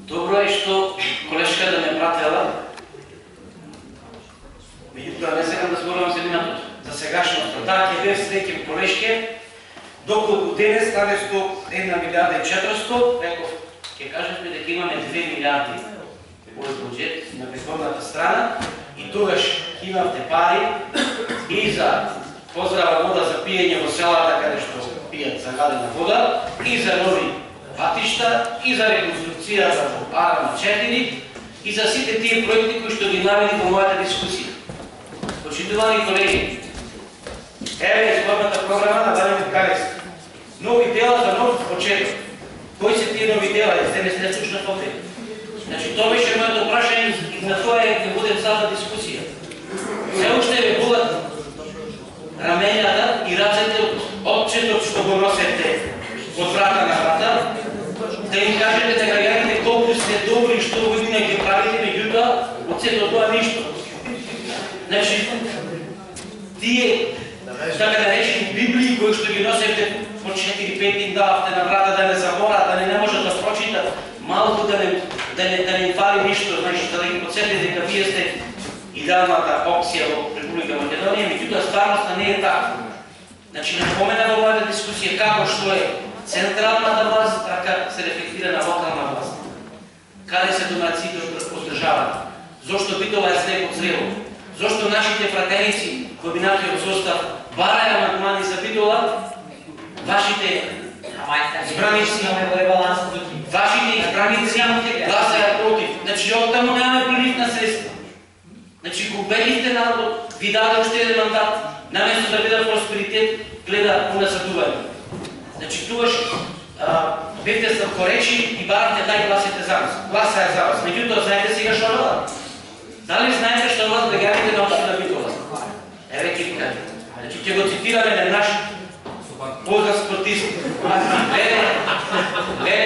Добро е што колешката ме пратела. Меѓутоа, не сакам да зборувам за минатото, за сегашното. Да, ќе бев среќен колешке, доколку денес наместо 1.400.000, реков, ќе кажеме дека имаме 2 милиарди овој буџет на приходната страна и тогаш имавте пари и за поздрава вода за пиење во селата каде што пијат загадена вода, и за нови патишта, и за реконструкцијата во Арама 4, и за сите тие проекти кои што ги наведи во мојата дискусија. Почитувани колеги, еве изборната програма на Владимир Каревски. Нови дела за нов почеток. Кои се тие нови дела? Сте не сте слушна овде. Значи, тоа беше моето прашање и на тоа ќе водим сада дискусија. Се уште ве болат раменјата и рацете од отчетот што го носете од врата на врата, да им кажете на граѓаните колку сте добри што година ќе правите, меѓутоа од сето тоа ништо. Значи, тие, така да речем, библии кои што ги носите по 4-5 им дававте на врата да не забораат, да не можат да прочитат, малку да не им фали ништо, значи да ги подсетите дека вие сте идеалната опција во Република Македонија, меѓутоа стварноста не е така. Значи, не спомена во мојата дискусија како што е централната власт, така се рефлектира на локална власт. Каде се донациите од државата? Зошто Битола е слепо црево? Зошто нашите фратерици во минатиот состав бараја амандмани за Битола, вашите избраници гласаја против. Значи, оттаму немаме приливна средства. Значи, го убедихте народот, ви даде уште еден мандат, наместо да гледа просперитет, гледа унасадување. Значи, туаш бевте сладкоречи и барахте дај гласите за вас. Гласаја за вас. Меѓутоа, знаете сега што радат? Дали знаете што радат граѓаните на општина Битола? Еве ќе ви кажам. Значи, ќе го цитираме на наш поздрав спортист. Леле